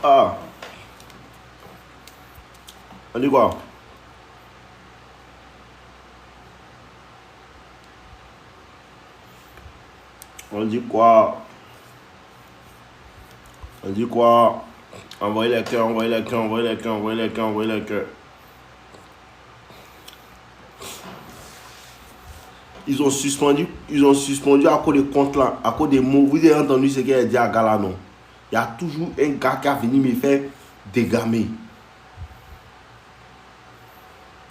Ah, on dit quoi? On dit quoi? On dit quoi? Envoyez les cœurs, envoyez les cœurs, envoyez les cœurs, envoyez les cœurs, envoyez les cœurs. Ils ont suspendu à cause des comptes là, à cause des mots. Vous avez entendu ce qu'il a dit à Gala, non? Il y a toujours un gars qui a venu me faire dégamer.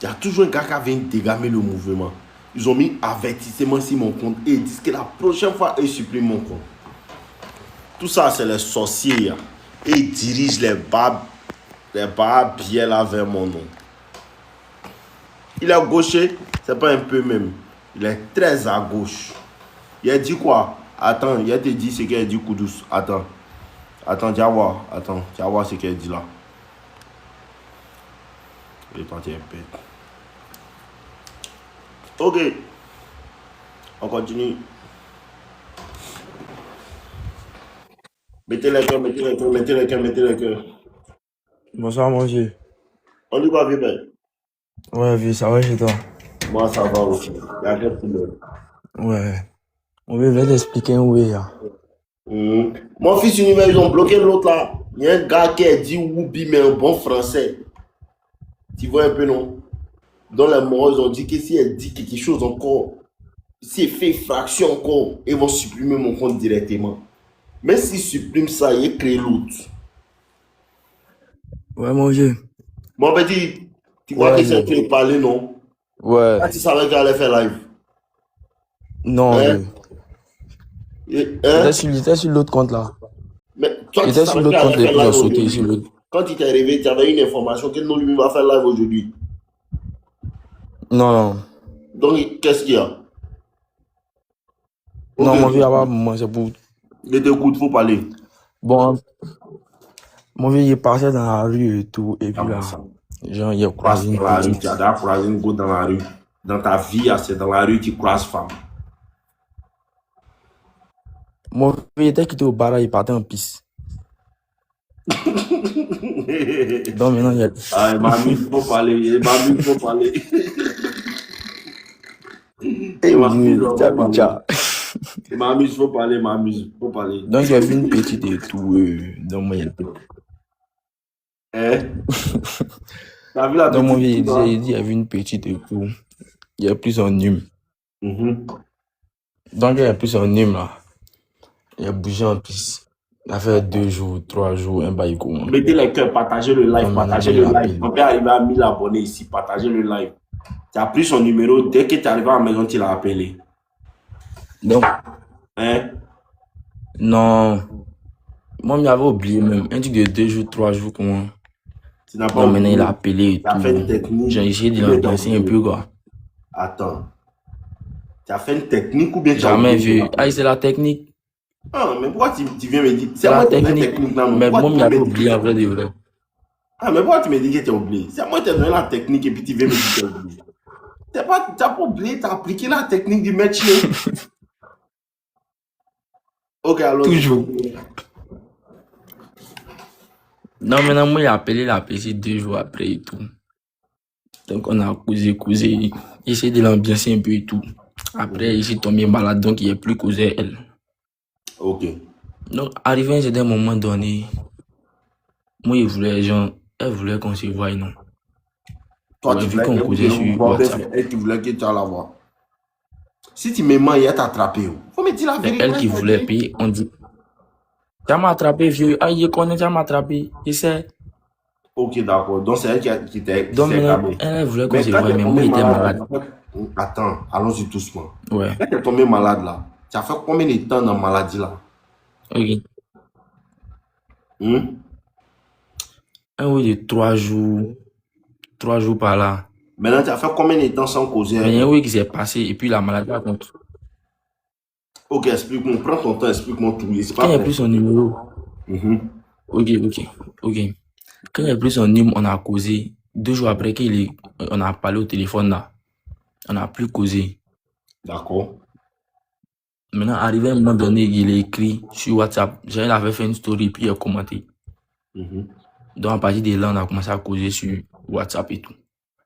Il y a toujours un gars qui a venu dégamer le mouvement. Ils ont mis avertissement sur mon compte et ils disent que la prochaine fois, ils suppriment mon compte. Tout ça, c'est les sorciers. Et ils dirigent les barbes bien là vers mon nom. Il est gaucher, c'est pas un peu même. Il est très à gauche. Il a dit quoi? Attends, il a te dit ce qu'il a dit, Koudous. Attends, tu vas voir. Attends, tu vas voir ce qu'il a dit là. Il est parti un peu. Ok. On continue. Mettez les cœurs, mettez les cœurs, mettez les cœurs, mettez les cœurs. Bonsoir, mon vieux. On dit quoi, vieux père? Ouais, vieux, ça va chez toi? Moi, ça va aussi. Il y a rien de problème. Ouais. Mon vieux, je vais t'expliquer où il y a. Mon fils univers, ils ont bloqué l'autre là. Il y a un gars qui a dit Woubi, mais un bon français. Tu vois un peu, non? Dans les morts, ils ont dit que si elle dit quelque chose encore, si elle fait fraction encore, ils vont supprimer mon compte directement. Mais s'ils suppriment ça, ils créent l'autre. Ouais, mon vieux. Mon petit, tu crois que c'est en train de parler, non? Ouais. Ah, tu savais qu'elle allait faire live? Non, Hein? vieux. J'étais sur l'autre compte là. Mais toi, tu J'étais sur savais l'autre qu'elle compte allait et faire puis j'ai live sauté aujourd'hui. sur l'autre. Quand tu t'es réveillé, tu avais une information que nous lui va faire live aujourd'hui. Non, non. Donc, qu'est-ce qu'il y a? Non, Ok, mon vieux, là-bas, moi, c'est pour. je t'écoute, faut parler. Bon, mon vieux, il passait dans la rue et tout. Et puis là, genre, il a Croise croisé une dans la rue, petite. tu as déjà croisé une go dans la rue. Dans ta vie, c'est dans la rue que tu croises femme. Mon vieux, il était quitté au bar, il partait en piste. Donc maintenant, il y a. Ah, il m'amuse, faut parler. Il m'amuse, faut parler. Eh oui, tcha. Il m'amuse, faut parler, il m'amuse, faut parler. Donc, il y avait une petite et tout. Donc, moi, il y a. Hein? T'as vu la Donc, mon vieux, petite il dit, il y avait une petite et tout. Il y a plus son hume. Donc, il y a plus son hume là. Il a bougé en piste. Il a fait 2 jours, 3 jours, un bail comment. Mettez les cœurs, partagez le live, Non, partagez maintenant, le il live. appelle. On peut arriver à 1000 abonnés ici, partagez le live. Tu as pris son numéro, dès que tu es arrivé à la maison, tu l'as appelé. Donc, Hein? non. Moi, il avait oublié même. Un truc de 2 jours, 3 jours, comment. Tu n'as pas Donc, maintenant, oublié. il a appelé et Tu as fait une tout. technique. J'ai essayé de l'ambiancer un peu, quoi. Attends. Tu as fait une technique ou bien tu as Jamais oublié? vu. Ah, c'est la technique. Ah, mais pourquoi tu viens me dire? C'est la moi qui ai fait technique. technique là, Mais pourquoi moi, tu il viens avait me dire oublié que en vrai de vrai. Ah, mais pourquoi tu me dis que tu as oublié? C'est moi qui t'ai donné la technique et puis tu viens me dire que tu as oublié. Tu n'as pas oublié, tu as appliqué la technique du métier. Ok, alors. Toujours. Non, maintenant, moi, il a appelé 2 jours après et tout. Donc, on a causé. Essayé de l'ambiancer un peu et tout. Après, il s'est tombé malade, donc il n'est plus causé elle. Ok. Donc, arrivé à un certain moment donné, moi, elle voulait qu'on se voie, non. Toi, Ouais, tu vu voulais qu'on causait sur WhatsApp. et tu voulais que tu ailles la voir. Si tu me mens, il va t'attraper. Faut me dire la C'est vérité. elle qui voulait payer, on dit. Tu m'as attrapé, vieux. Ah, il connaît, tu m'as attrapé. Je sais. Ok, d'accord. Donc, c'est elle qui t'est Donc, maintenant, calmé. elle voulait qu'on Mais se quand voie, t'es mais moi, tombé j'étais malade, malade. attends, allons-y doucement. Ouais. Quand t'es tombé malade là, tu as fait combien de temps dans la maladie là? Ok. Un oui de 3 jours. 3 jours par là. Maintenant, tu as fait combien de temps sans causer? Mais il y a un oui qui s'est passé et puis la maladie a contre. Ok, explique-moi. Prends ton temps, explique-moi tout. Quand il n'y a plus son numéro. Ok. Quand il n'y a plus son numéro, on a causé. 2 jours après on a parlé au téléphone là. On n'a plus causé. D'accord. Maintenant, arrivé à un moment donné, il a écrit sur WhatsApp. Genre, il avait fait une story, puis il a commenté. Mhm. Donc, à partir de là, on a commencé à causer sur WhatsApp et tout.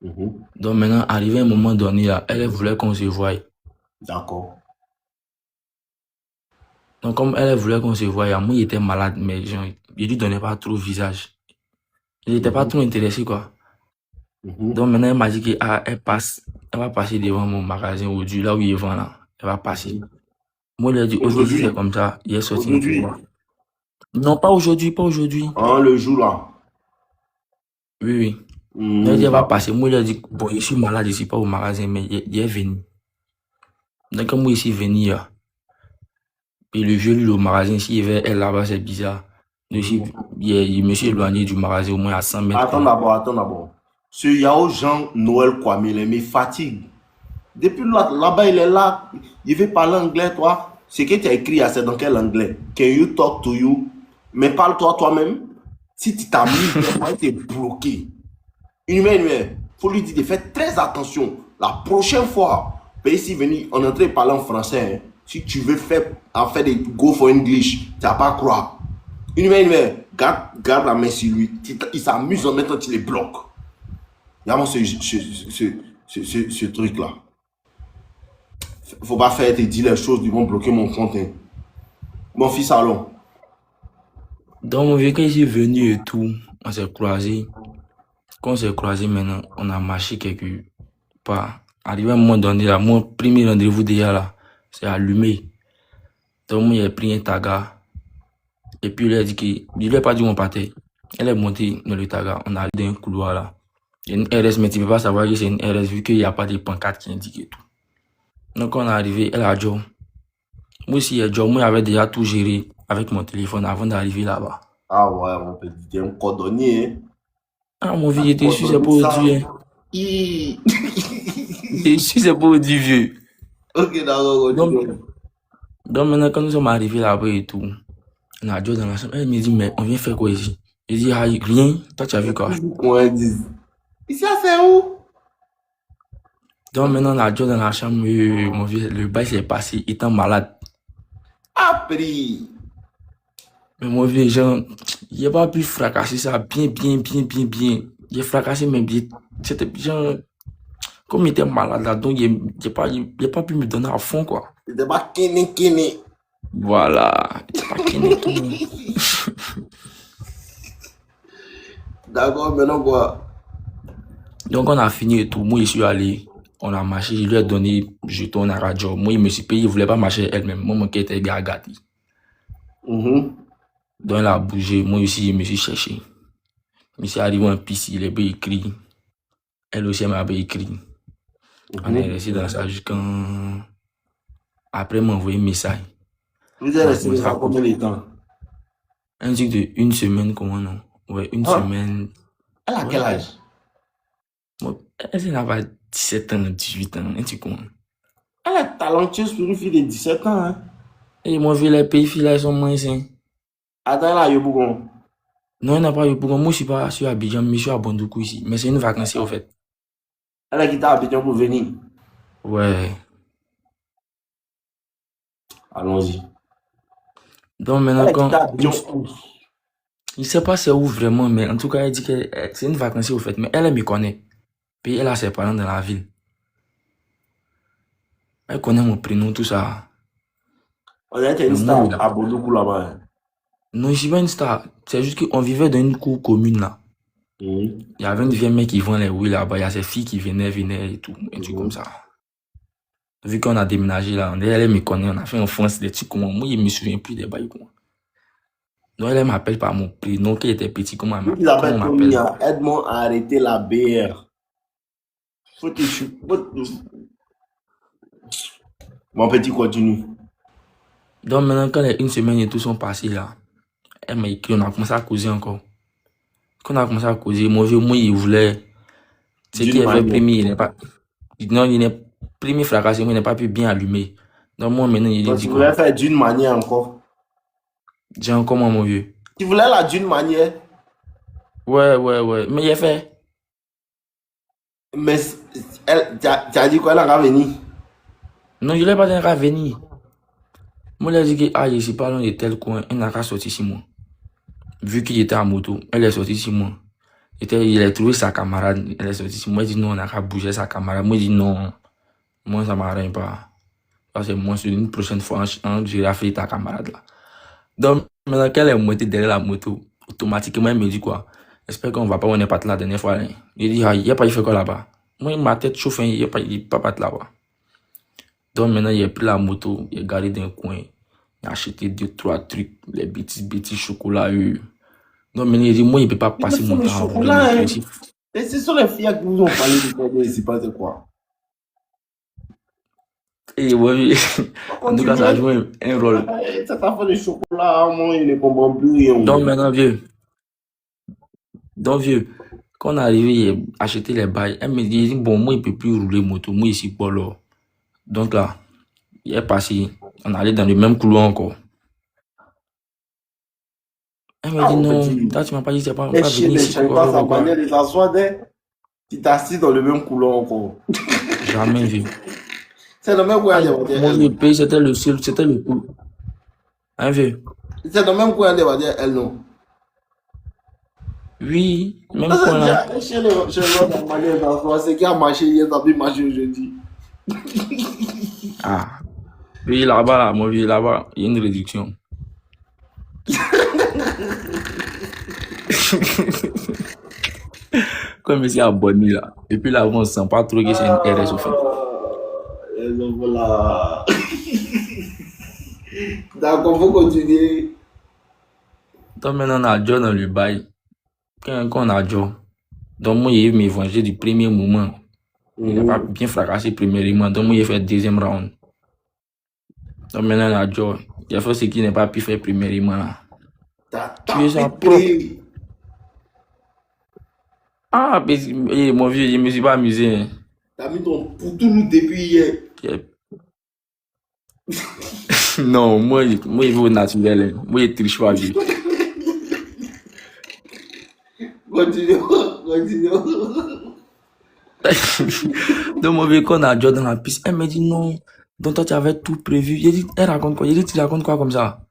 Mhm. Donc, maintenant, arrivé à un moment donné, là, elle voulait qu'on se voie. D'accord. Donc, comme elle voulait qu'on se voie, moi, il était malade, mais genre, il lui donnait pas trop visage. Il n'était pas Mhm. trop intéressé, quoi. Mhm. Donc, maintenant, elle m'a dit qu'elle elle va passer devant mon magasin aujourd'hui, là où il vend, là. Elle va passer. Mhm. Moi, il a dit, ok, si c'est Aujourd'hui. comme ça, il est sorti, on se Aujourd'hui. voit. Non, pas aujourd'hui, pas aujourd'hui. Hein, le jour là. Oui, oui. Il a dit, Mhm. elle va D'accord. passer. Moi, il a dit, bon, je suis malade, je suis pas au magasin, mais il est venu. Donc, quand moi, ici, venu, là, et le vieux, lui, au magasin, s'il y avait elle là-bas, c'est bizarre. Donc, Mhm. il me suis éloigné du magasin au moins à 100 mètres, Attends quoi. d'abord, attends d'abord. Ce Yao Jean Noël Kwame, il me fatigue. Depuis là-bas, il est là. Il veut parler anglais, toi. Ce que tu as écrit, c'est dans quel anglais? Can you talk to you? Mais parle-toi toi-même. Si tu t'amuses, tu es bloqué. Il faut lui dire de faire très attention. La prochaine fois, ben ici venir, on est en train de parler en français. Hein. Si tu veux faire, en fait, des go for English, tu vas pas croire. Garde la main sur lui. Il s'amuse en maintenant, tu les bloques. Il y a ce truc-là. Faut pas faire te dire les choses, ils vont bloquer mon compte. Hein. Mon fils, allons. Donc, mon vieux, quand il est venu et tout, on s'est croisés. Quand on s'est croisés, maintenant, on a marché quelque part. Arrivé à un moment donné, là, mon premier rendez-vous déjà, là, c'est allumé. Donc, moi, il a pris un taga. Et puis, il a dit qu'il ne lui a pas dit où on partait. Elle est montée dans le taga. On est allé dans un couloir, là. Il y a une RS, mais tu ne peux pas savoir que c'est une RS vu qu'il n'y a pas de pancarte qui indique et tout. Donc, quand on est arrivé, elle a dit, moi aussi, moi, j'avais déjà tout géré avec mon téléphone avant d'arriver là-bas. Ah ouais, mon petit, t'es un cordonnier. Hein. Ah, mon vieux, j'étais sûr, c'est Cordonnier, pas ça. Dieu. Hi. J'étais sûr, c'est pas Dieu, vieux. Ok, d'accord, Donc, continue. donc, maintenant, quand nous sommes arrivés là-bas et tout, on a dit dans la chambre, elle me dit, mais on vient faire quoi ici? Je dis, ah, rien. Toi, tu as vu quoi? Comment ils disent? Ici, c'est où? Donc, maintenant, on a dit dans la chambre, mon vieux, le bail s'est passé, étant malade. Appris. Mais mon vieux, genre, il n'a pas pu fracasser ça bien, bien, bien, bien, bien. Il a fracassé, mais bien. C'était genre, comme il était malade là, donc il n'a pas pu me donner à fond, quoi. C'était pas kini kini. Voilà. C'est pas Kené, Kené. D'accord, maintenant quoi? Donc, on a fini et tout. Moi, je suis allé. On a marché. Je lui ai donné jeton à la radio. Moi, il me suis payé. Il ne voulait pas marcher elle-même. Moi, mon cœur était gâté. Mhm. Donc, elle a bougé. Moi aussi, je me suis cherché. Je suis arrivé en piste. Il est bien écrit. Elle aussi, elle m'a bien écrit. On est Mhm. resté dans ça jusqu'à. Après, elle m'a envoyé un message. Vous êtes On a resté commencé à là combien de temps? un truc de une semaine, comment non? Ouais, une Hein? semaine. Elle a Ouais. quel âge? Moi, elle n'a pas 17 ans, 18 ans. Un truc comment? Elle est talentueuse pour une fille de 17 ans. Hein? Et moi, vu les pays, filles là, elles sont moins sains. Attends, elle a Yobougon. Non, il n'a pas eu pour moi, je suis pas sur Abidjan, mais je suis à Bondoukou ici. Mais c'est une vacance au fait. Elle a quitté Abidjan pour venir. Ouais. Allons-y. Donc Elle maintenant, a quitté quand. Abidjan où? Il sait pas c'est où vraiment, mais en tout cas, elle dit que c'est une vacance au fait. Mais elle me connaît. Puis elle a ses parents dans la ville. Elle connaît mon prénom, tout ça. On a été Mais une moi, star à Bondoukou là-bas. Hein. non, je suis pas une star. C'est juste qu'on vivait dans une cour commune là. Mhm. Il y avait une vieille mec qui vend les oui là-bas. Il y a ses filles qui venaient et tout. Un truc comme Mhm. ça. Vu qu'on a déménagé là, elle me connaît. On a fait en France des trucs comme moi. Je me souviens plus des bails. Donc elle m'appelle par mon prénom, qui était petit, comment Vu qu'ils on appellent m'appelle. Tonia, aide-moi à arrêter la BR. Mon petit continue. Donc maintenant, quand les une semaine et tout sont passés là, elle m'a écrit, on a commencé à causer encore. Quand on a commencé à causer, mon vieux, moi, il voulait. Ce qui D'une avait manière. premier, il n'est pas. Non, il n'est premier fracassé, moi, il n'est pas pu bien allumer. Donc moi, maintenant, il a Donc, tu dit voulais quoi? faire d'une manière encore. J'ai encore moi, mon vieux. Tu voulais la d'une manière, Ouais, ouais, ouais. Mais il a fait. mais tu as dit quoi, elle va venir. Non, je l'ai pas dit qu'à venir. Moi, elle a dit que je suis pas loin de tel coin. Elle n'a qu'à sortir chez moi. Vu qu'il était à moto, elle est sortie chez moi. Il a trouvé sa camarade. Elle est sortie chez moi. Elle dit non, on n'a qu'à bouger sa camarade. Moi, je dis non. Moi, ça m'arrange pas. Parce que moi, une prochaine fois, je vais faire ta camarade là. Donc, maintenant qu'elle est montée derrière la moto, automatiquement, elle me dit quoi? J'espère qu'on va pas, on n'est pas là la dernière fois. Hein. Je dis, il n'y a pas, il fait quoi là-bas? Moi, ma tête chauffe, il n'y a pas là-bas. Donc, maintenant, il a pris la moto, il a garé dans un coin, il a acheté 2-3 trucs, les petits chocolats. Donc, maintenant, il dit, moi, il ne peut pas passer mon temps à chocolat. Et ce sont les filles qui vous ont parlé de quoi, mais c'est pas de quoi. Et oui, en tout cas, ça a joué un rôle. Cette affaire de chocolat, moi, il ne comprend plus rien. Donc, maintenant, vieux. Quand on est arrivé, il a acheté les bails. Elle me dit, bon, moi, il ne peut plus rouler moto. Moi, ici, pour là. Donc là, il est passé. On allait dans le même couloir encore. Elle me dit, non, toi, tu m'as pas dit, c'est pas venir ici. Tu t'assis dans le même couloir encore. Jamais vu. C'est le même coin. Mon pays, c'était le seul, c'était le coup. Hein, vieux? C'est le même coin, elle, non? Oui, même coin là. Chez c'est qui a marché hier, ça peut marcher aujourd'hui. Ah. Oui, là-bas, là, mon vieux, là-bas, il y a une réduction. Comme ici à Bonny là. Et puis là, on ne sent pas trop que c'est une RS au fait. Voilà. D'accord, faut continuer. Donc maintenant, on a Joe dans le bail. Quand on a Joe, donc moi, il m'a vengé du premier moment. Il n'a pas bien fracassé premièrement. Donc moi, il a fait deuxième round. Donc maintenant, on a Joe. Il a fait ce qu'il n'a pas pu faire premièrement. Tu es ça propre. Ah, mais mon vieux, je ne me suis pas amusé. Hein. T'as mis ton poutou depuis hier. Non, moi, il veut au naturel. Moi, il triche pas, vieux. Continue. Donc, mon vieux, quand on a Joe dans la piste, elle me dit non. Donc, toi, tu avais tout prévu. Elle raconte quoi? Tu racontes quoi comme ça?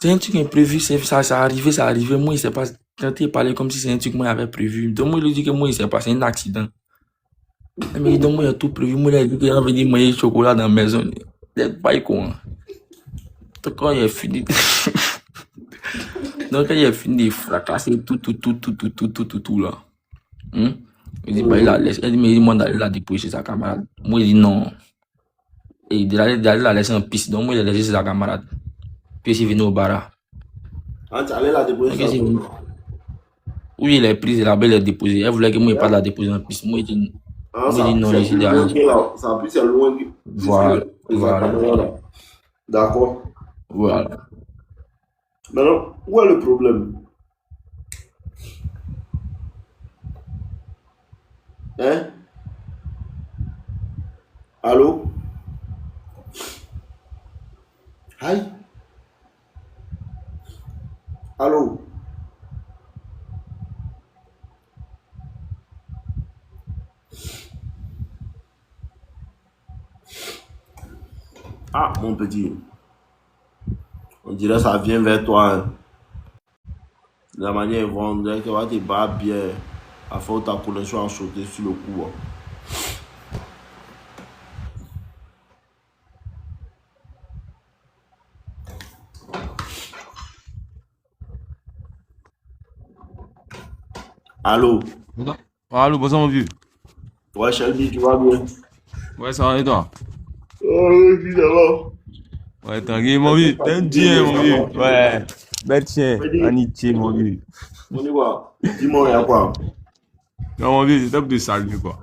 C'est un truc imprévu, ça arrivé. Moi, il s'est passé. Quand il parlait comme si c'est un truc que moi j'avais prévu. Donc, moi, il lui dit que moi, il s'est passé un accident. Elle me dit, donc, moi, il a tout prévu. Moi, il a dit qu'il avait dit, moi, il y a chocolat dans la maison. C'est pas con. Donc, quand il a fini. Donc, quand il a fini de fracasser tout, là. Il dit, bah, il a laissé. Elle dit, mais il demande d'aller la déposer chez sa camarade. Moi, il dit non. Et il d'aller la laisser en piste. Donc, moi, il a laissé chez sa camarade. Puis, il est venu au bar. Ah, tu allais la déposer? Oui, il est pris, là-bas, il est déposé. Elle voulait que moi, il pas la déposer en piste. Moi, il dit non, il est derrière. Ça plus, c'est loin. Voilà. D'accord. Voilà. Maintenant, où est le problème? Hein? Allô? Aïe? Allô? Ah, mon petit. On dirait que ça vient vers toi. Hein. De la manière dont on dirait que tu vas te battre bien. À faire ta connexion à sauter sur le coup. Hein. Allô? Allô, bonsoir mon vieux. Ouais, Shelby, tu vas bien? Ouais, ça va et toi? Oui, ça va. Ouais, tranquille mon vieux. T'es un chien mon vieux. Ouais. Bel chien. Amitié mon vieux. On y va. Dis-moi, il y a quoi? Non mon vieux, c'était pour te saluer quoi.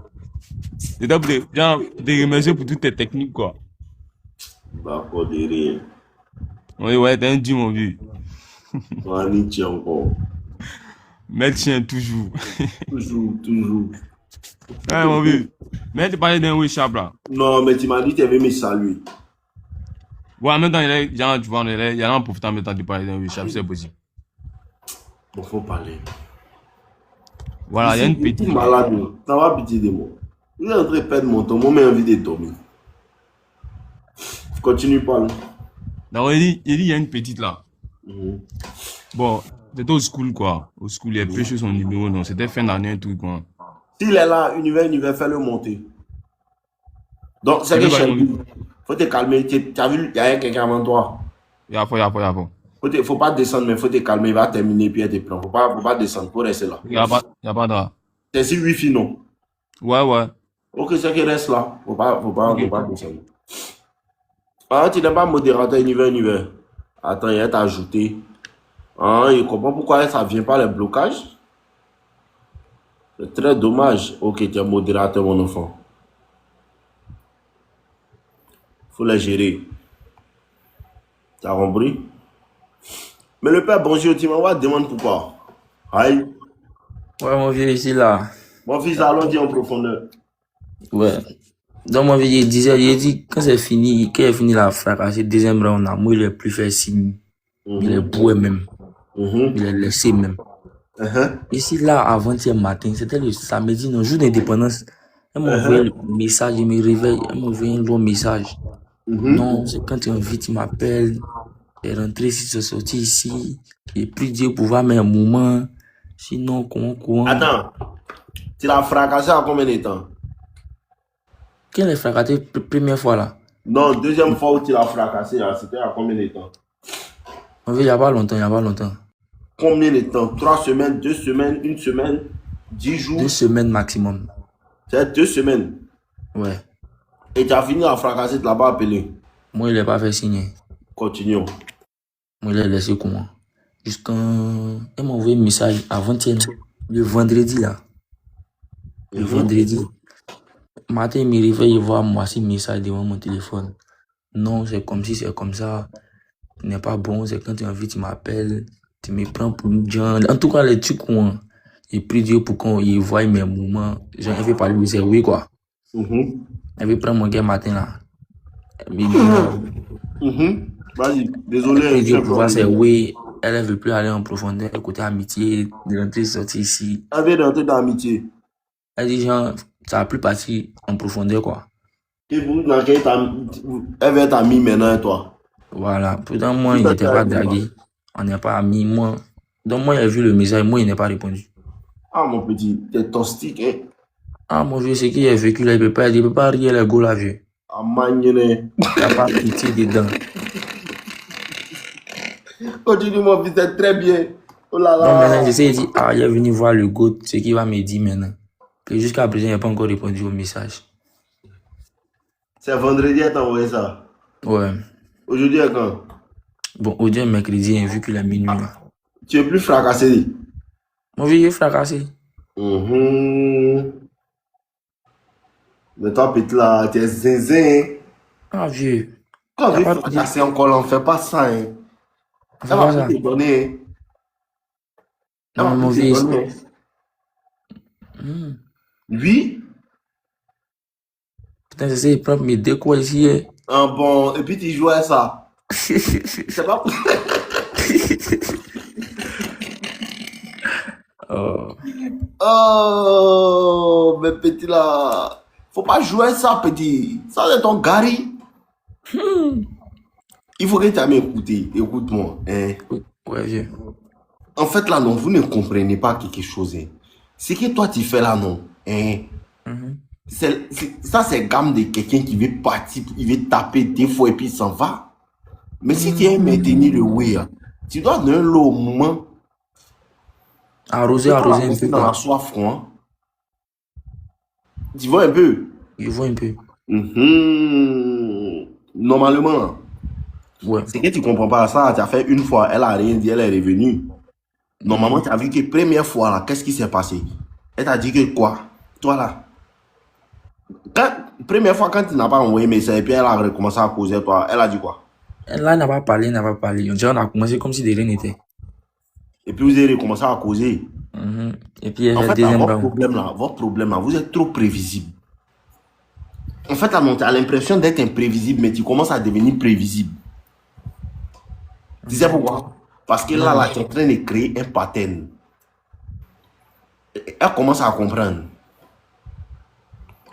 C'était pour te remercier pour toutes tes techniques quoi. D'accord, de rien. Ouais, t'es un chien mon vieux. Amitié encore. Bel chien toujours. Toujours. Ouais mon vieux. Mais tu parlais d'un Wishap là. Non, mais tu m'as dit que tu avais me saluer. Ouais, en même temps, il y a un profitant en même temps de parler d'un Wishap, c'est possible. Bon, faut parler. Voilà, il y a une petite. Malade, ça va pitié de moi. Je suis en train de perdre mon temps, moi j'ai envie de dormir. Continue, Paul. Donc, il y a une petite là. Bon, c'était au school quoi. Au school, il a pris son numéro, non. C'était fin d'année, un truc quoi. S'il est là, univers, fais-le monter. Donc, c'est Il que veut pas chez monter. lui, faut te calmer. Tu as vu, il y a quelqu'un avant toi. Il y a pas. Faut pas descendre, mais faut te calmer. Il va terminer, puis il te prend. Faut pas descendre, faut rester là. Il y a pas de... C'est si Wi-Fi, non? Ouais. Ok, c'est qu'il reste là. Faut pas Ok. descendre. Ah, tu n'es pas modérateur univers. Attends, il y a ajouté. Ah, il comprend pourquoi ça vient pas les blocages. C'est très dommage. Ok, tu es modérateur, mon enfant. Faut les gérer. T'as compris? Mais le père, bonjour, tu m'envoies demande pourquoi. Aïe. Ouais, mon vieux, ici, là. Mon fils, allons dire en profondeur. Ouais. Donc, mon vieux, il dit, quand il a fini la fracasser, deuxième round, moi, il est plus fait signe. Il est boué même. Il est laissé même. Ici, là, avant-hier matin, c'était le samedi, non, jour d'indépendance. Elle m'a envoyé le message, je me réveille, elle m'a envoyé un long message. Non, c'est quand tu es invité, tu m'appelles. T'es rentré, si tu es sorti ici. J'ai pris Dieu pour voir mes moments. Sinon, comment. Attends, tu l'as fracassé à combien de temps? Quelle est fracassé première fois là? Non, deuxième fois où tu l'as fracassé, c'était à combien de temps? On veut, il n'y a pas longtemps. Combien de temps? 3 semaines, 2 semaines, 1 semaine, 10 jours? 2 semaines maximum. C'est 2 semaines. Ouais. Et tu as fini à fracasser, tu l'as pas appelé. Moi, il n'est pas fait signer. Continuons. Moi, il est laissé comment? Elle m'a envoyé un message avant-hier, le vendredi là. Le vendredi. Matin, il me réveille, il voit moi ce message devant mon téléphone. Non, c'est comme si, c'est comme ça. Ce n'est pas bon, c'est quand tu as envie, tu m'appelles, tu me prends pour une gens. En tout cas, les trucs où j'ai pris Dieu pour qu'on y voie mes moments. J'ai envie de parler de c'est oui quoi. Elle veut prendre mon gars matin là. Vas-y, désolé. Dieu pour voir c'est oui. Elle ne veut plus aller en profondeur, écouter amitié, de rentrer, sortir ici. Elle veut rentrer dans l'amitié. Elle dit genre, ça n'a plus parti en profondeur quoi. Et vous, elle veut être amie maintenant, et toi? Voilà. Pourtant, moi, il n'était pas dragué. On n'est pas amis. Moi. Donc, moi, il a vu le message. Moi, il n'a pas répondu. Ah, mon petit, t'es toxique, hein? Ah, mon vieux, c'est qu'il a vécu là. Il ne peut pas rire les gars là, vieux. Ah, manière. Il n'y a pas pitié dedans. Continue, mon fils, c'est très bien. Oh là là. Donc, maintenant, j'essaie de dire, ah, il est venu voir le goût, ce qu'il va me dire maintenant. Que jusqu'à présent, il n'a pas encore répondu au message. C'est vendredi, elle t'a envoyé ça. Ouais. Aujourd'hui, à quand? Bon, aujourd'hui, mercredi, vu qu'il est minuit là. Tu es plus fracassé. Mon vieux, il est fracassé. Mais toi, petit là, tu es zinzin. Ah, vieux. Quand tu es fracassé encore là, on ne fait pas ça. Hein. Ça va plus te donner. Non, mon vieux. Lui? Putain, j'essaie de prendre mes décos ici. Ah bon, et puis tu joues à ça. C'est pas pour... Oh, mais petit là. Faut pas jouer ça, petit. Ça, c'est ton Gary. Il faut que tu aies écouté. Écoute-moi. Hein. Ouais, vieux. En fait, là, non, vous ne comprenez pas quelque chose. Hein. Ce que toi, tu fais là, non. Hein. Ça, c'est gamme de quelqu'un qui veut partir, il veut taper des fois et puis il s'en va. Mais si tu aimes maintenir le way, tu dois donner l'eau au moment. Arroser un peu. Dans la soif, hein. Tu vois un peu? Je vois un peu. Normalement, ouais. C'est que tu comprends pas ça. Tu as fait une fois, elle a rien dit, elle est revenue. Normalement, tu as vu que première fois, là, qu'est-ce qui s'est passé? Elle t'a dit que quoi? Toi, là. Première fois, quand tu n'as pas envoyé message et puis elle a recommencé à causer, toi, elle a dit quoi? Là, elle n'a pas parlé. On dirait qu'on a commencé comme si de rien n'était. Et puis vous avez recommencé à causer. Et puis, en fait, là, votre problème, là, vous êtes trop prévisible. En fait, là, tu as l'impression d'être imprévisible, mais tu commences à devenir prévisible. Tu sais pourquoi? Parce que là, tu es en train de créer un pattern. Elle commence à comprendre.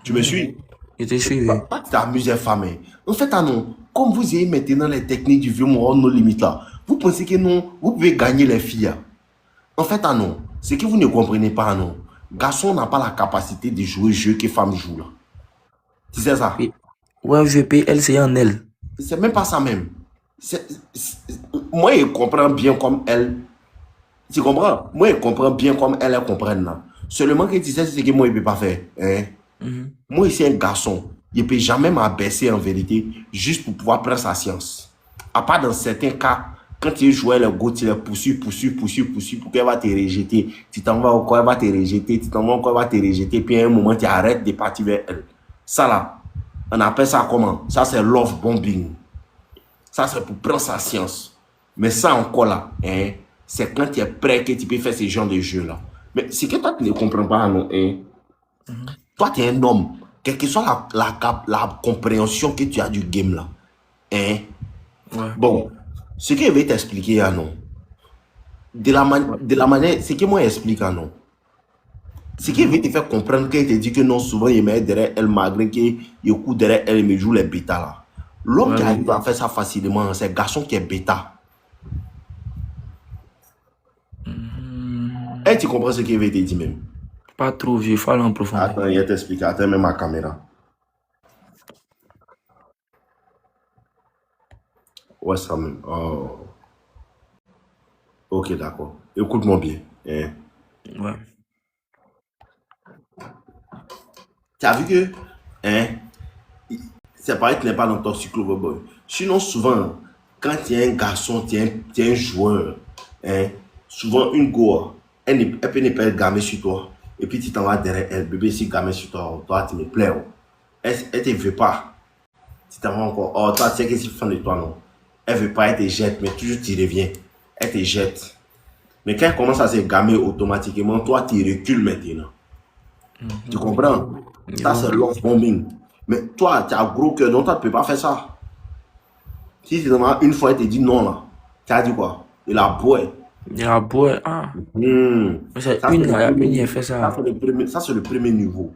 Tu me suis? Je te suis. Tu t'amuses, femme. En fait, non. comme vous avez maintenant les techniques du vieux Moron No Limit là, vous pensez que non, vous pouvez gagner les filles. En fait, ah non, c'est que vous ne comprenez pas, non. Garçon n'a pas la capacité de jouer jeu que femme joue là. Tu sais ça? Ouais, je paye elle, c'est en elle. C'est même pas ça même. Moi, je comprends bien comme elle. Tu comprends? Moi, je comprends bien comme elle comprend là. Seulement que tu sais, c'est ce que moi, je ne peux pas faire. Hein? Moi, ici, un garçon, il ne peut jamais m'abaisser en vérité, juste pour pouvoir prendre sa science. À part dans certains cas, quand tu joues le go, tu les pousses pour qu'elle va te rejeter. Tu t'en vas encore, elle va te rejeter. Tu t'en vas encore, elle va te rejeter. Puis à un moment, tu arrêtes de partir vers elle. Ça là, on appelle ça comment? Ça, c'est love bombing. Ça, c'est pour prendre sa science. Mais ça encore là, hein, c'est quand tu es prêt que tu peux faire ce genre de jeu-là. Mais c'est que toi, tu ne comprends pas, non? Hein? Toi, tu es un homme. Quelle que soit la compréhension que tu as du game là. Hein? Ouais. Bon, ce que je vais t'expliquer, ah non. De la manière, ce que moi j'explique, ah non. Ce qui veut te faire comprendre qu'il te dit que non, souvent il met derrière elle, malgré qu'il court derrière elle et me joue les bêtas là. L'homme qui arrive à faire ça facilement, c'est le garçon qui est bêta. Et tu comprends ce qu'il veut te dire même? Pas trop vieux, il faut aller en profondeur. Attends, il va t'expliquer. Attends, même ma caméra. Ouais, ça même. Oh. Ok, d'accord. Écoute-moi bien. Hein. Ouais. Tu as vu que, hein, c'est pareil, tu n'es pas dans ton cycle boy. Sinon, souvent, quand tu es un garçon, tu es un joueur, hein, souvent une go, elle peut ne pas être gamée sur toi. Et puis tu t'en vas derrière elle, bébé, si gamée sur toi, toi, tu me plais. Oh. Elle ne te veut pas. Tu t'en vas encore, oh, toi, tu sais que c'est fan de toi, non. Elle ne veut pas, elle te jette, mais toujours tu reviens. Elle te jette. Mais quand elle commence à se gamer automatiquement, toi, tu recules maintenant. Tu comprends? Ça, c'est love bombing. Mais toi, tu as gros cœur, donc toi, tu ne peux pas faire ça. Si tu demandes une fois, elle te dit non, là, tu as dit quoi? Il a beau. Il a beau. Ah. C'est Ça, une, il a fait ça. Ça, c'est le premier niveau.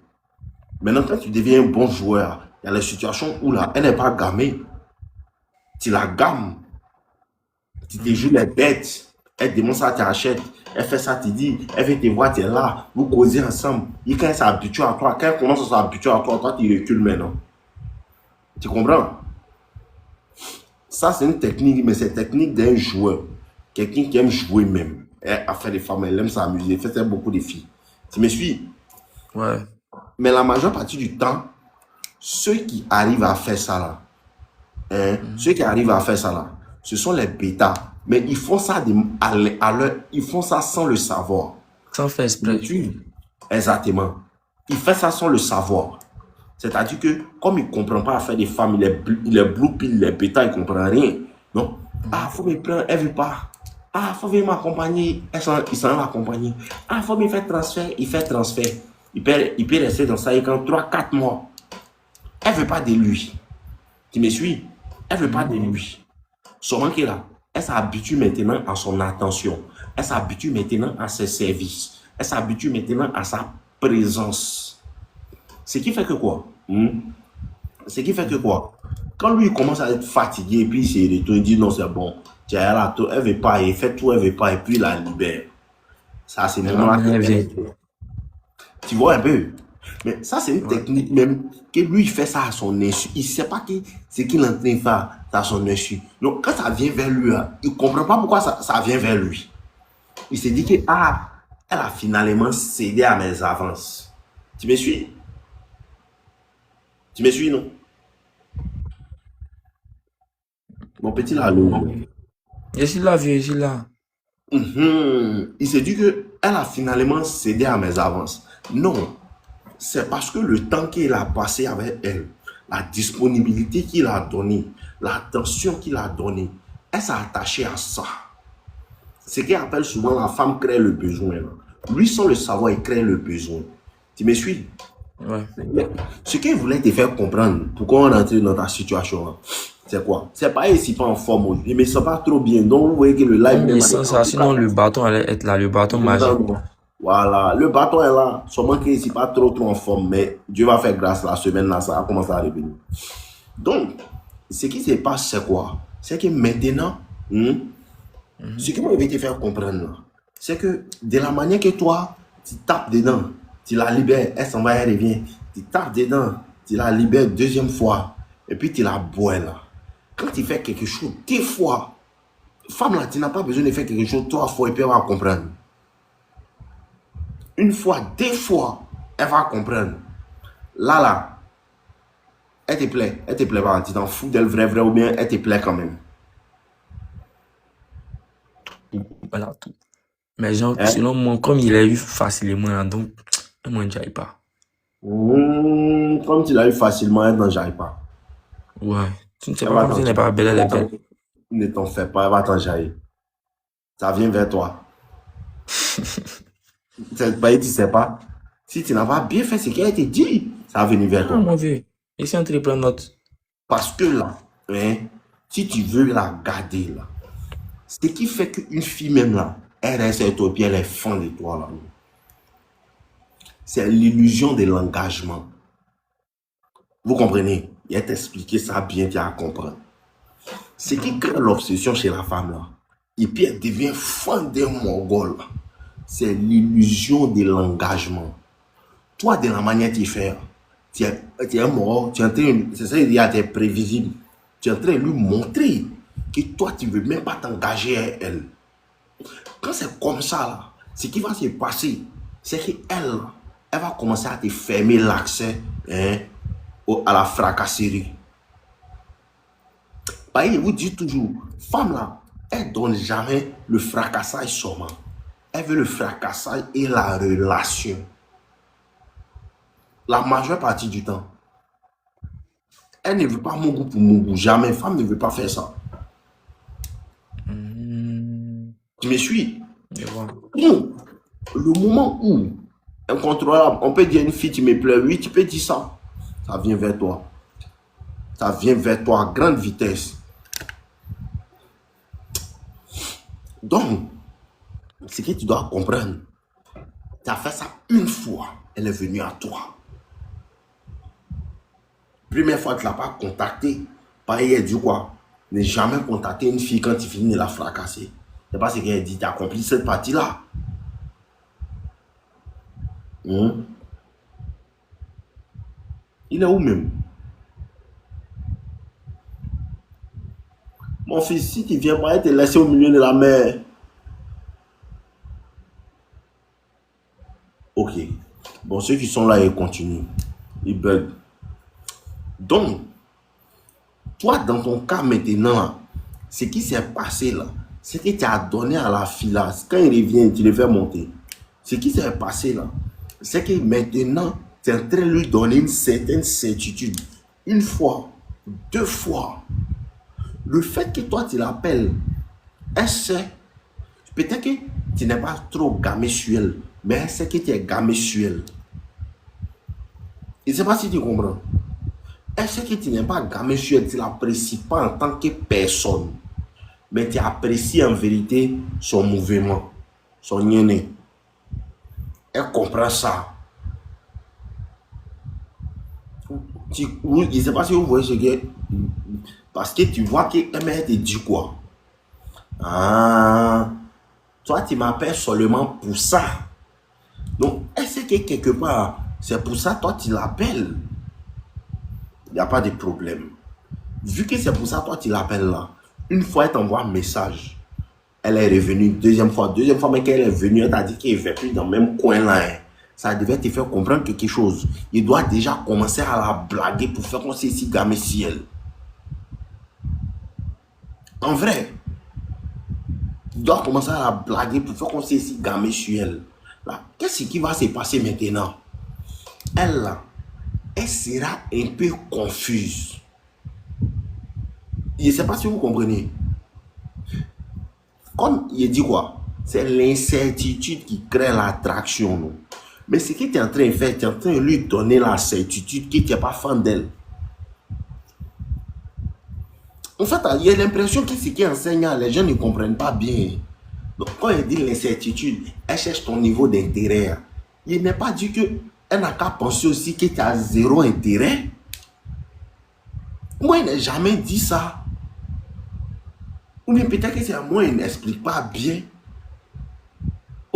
Maintenant, quand tu deviens un bon joueur, il y a les situations où là, elle n'est pas gamée. Tu la gammes. Tu te joues les bêtes. Elle demande ça, tu achètes. Elle fait ça, tu dis. Elle veut te voir, tu es là. Vous causez ensemble. Et quand elle s'habitue à toi, quand elle commence à s'habituer à toi, toi, tu recules maintenant. Tu comprends? Ça, c'est une technique, mais c'est une technique d'un joueur. Quelqu'un qui aime jouer même. Elle a fait des femmes, elle aime s'amuser. Elle fait beaucoup de filles. Tu me suis? Ouais. Mais la majeure partie du temps, ceux qui arrivent à faire ça là, hein, ceux qui arrivent à faire ça là, ce sont les bêtas. Mais ils font ça ils font ça sans le savoir. Sans faire exprès. Exactement. Ils font ça sans le savoir. C'est-à-dire que, comme il ne comprend pas à faire des femmes, il est blue pill, il est bêta, il ne comprend rien. Non? Ah, il faut me prendre, elle ne veut pas. Ah, il faut venir m'accompagner. Il s'en va accompagner. Ah, il faut me faire transfert. Il fait transfert. Il peut rester dans ça quand 3-4 mois. Elle ne veut pas de lui. Tu me suis? Elle ne veut pas de lui. Seulement qu'elle là, elle s'habitue maintenant à son attention. Elle s'habitue maintenant à ses services. Elle s'habitue maintenant à sa présence. Ce qui fait que quoi? Ce qui fait que quoi? Quand lui il commence à être fatigué, et puis il se retourne, il dit non, c'est bon. Elle ne veut pas, il fait tout, elle ne veut pas, et puis il la libère. Ça, c'est moment-là. Tu vois un peu? Mais ça, c'est une technique même que lui, il fait ça à son insu. Il ne sait pas que ce qu'il est en train de faire à son insu. Donc, quand ça vient vers lui, il ne comprend pas pourquoi ça vient vers lui. Il se dit que, elle a finalement cédé à mes avances. Tu me suis? Tu me suis, non? Mon petit là, Je suis là, vieux, je suis là. Il s'est dit que elle a finalement cédé à mes avances. Non. C'est parce que le temps qu'il a passé avec elle, la disponibilité qu'il a donnée, l'attention qu'il a donnée, elle s'est attachée à ça. Ce qu'on appelle souvent la femme crée le besoin. Lui, sans le savoir, il crée le besoin. Tu me suis? Ouais. Ce qu'il voulait te faire comprendre, pourquoi on est entré dans ta situation, c'est quoi? C'est pas ici pas en forme aujourd'hui, mais ça va trop bien. Donc, vous voyez que le live... Mais sans ça, sinon le bâton allait être là, le bâton magique. Voilà, le bâton est là. Seulement qu'il n'est pas trop en forme, mais Dieu va faire grâce la semaine là, ça va commencer à revenir. Donc, ce qui se passe, c'est quoi? C'est que maintenant, ce que moi je vais te faire comprendre, là, c'est que de la manière que toi, tu tapes dedans, tu la libères, elle s'en va, elle revient. Tu tapes dedans, tu la libères deuxième fois, et puis tu la bois là. Quand tu fais quelque chose, deux fois, femme là, tu n'as pas besoin de faire quelque chose trois fois et puis elle va comprendre. Une fois, deux fois, elle va comprendre. Là, elle te plaît pas, tu t'en fous d'elle vrai ou bien elle te plaît quand même. Voilà tout. Mais genre, Hein? selon moi, comme il a eu facilement, là, donc, moi, je n'aille pas. Comme tu l'as eu facilement, elle n'en jaillit pas. Ouais. Tu ne sais Elle pas va comme si elle t'en n'est pas belle, elle est belle. Ne t'en fais pas, elle va t'en jaillir. Ça vient vers toi. Tu sais pas. Si tu n'as pas bien fait ce qu'elle te dit, ça va venir vers Ah, toi. mon vieux. Ici, en train de prendre note. Parce que là, hein, si tu veux la garder là, ce qui fait qu'une fille même là, elle reste avec toi et elle est fan de toi là. C'est l'illusion de l'engagement. Vous comprenez? Il a t'expliqué ça bien, tu as compris. Ce qui crée l'obsession chez la femme là, et puis elle devient fan des Mongols, c'est l'illusion de l'engagement. Toi, de la manière tu fais, tu es un mort, tu es en train, c'est ça, il y a des prévisibles. Tu es en train de lui montrer que toi, tu ne veux même pas t'engager à elle. Quand c'est comme ça, là, ce qui va se passer, c'est qu'elle, elle va commencer à te fermer l'accès à la fracasserie. Je vous dis toujours, femme là, elle donne jamais le fracassage seulement. Elle veut le fracassage et la relation. La majeure partie du temps. Elle ne veut pas mon goût pour mon goût. Jamais. Femme ne veut pas faire ça. Tu me suis? Je vois. Le moment où, incontrôlable, on peut dire à une fille, tu me plais, oui, tu peux dire ça. Ça vient vers toi. Ça vient vers toi à grande vitesse. Donc, ce que tu dois comprendre, tu as fait ça une fois, elle est venue à toi. Première fois, tu ne l'as pas contactée. Pareil, elle dit quoi? Ne jamais contacter une fille quand tu finis de la fracasser. C'est pas ce qu'elle dit, tu as accompli cette partie-là. Il est où même? Mon fils, si tu viens pas, elle te laisser au milieu de la mer. Ok. Bon, ceux qui sont là, ils continuent. Ils bug. Donc, toi, dans ton cas maintenant, ce qui s'est passé là, c'est que tu as donné à la fille là, quand il revient, tu le fais monter. Ce qui s'est passé là, c'est que maintenant, tu es en train de lui donner une certaine certitude. Une fois, deux fois. Le fait que toi, tu l'appelles, elle sait, peut-être que tu n'es pas trop gamé sur elle, mais elle sait que tu es gamé sur elle. Je ne sais pas si tu comprends. Elle sait que tu n'es pas gamé sur elle, tu ne l'apprécies pas en tant que personne, mais tu apprécies en vérité son mouvement, son yéné. Elle comprend ça. Je ne sais pas si vous voyez ce que... Parce que tu vois qu'elle te dit quoi? Ah, toi tu m'appelles seulement pour ça. Donc, elle sait que quelque part, c'est pour ça toi tu l'appelles. Il n'y a pas de problème. Vu que c'est pour ça toi tu l'appelles là, une fois elle t'envoie un message, elle est revenue, deuxième fois, mais quand elle est venue, elle t'a dit qu'elle ne fait plus dans le même coin là. Ça devait te faire comprendre quelque chose. Il doit déjà commencer à la blaguer pour faire qu'on sait si gamé si elle. En vrai, il doit commencer à la blaguer pour faire qu'on sait si gamé sur elle. Là, qu'est-ce qui va se passer maintenant? Elle là, elle sera un peu confuse. Je ne sais pas si vous comprenez. Comme il dit quoi? C'est l'incertitude qui crée l'attraction. Mais ce que tu es en train de faire, tu es en train de lui donner la certitude que tu n'es pas fan d'elle. En fait, il y a l'impression que ce qui est enseignant, les gens ne comprennent pas bien. Donc, quand il dit l'incertitude, elle cherche ton niveau d'intérêt. Il n'est pas dit qu'elle n'a qu'à penser aussi que tu as zéro intérêt. Moi, il n'a jamais dit ça. Ou bien peut-être que c'est à moi, il n'explique pas bien.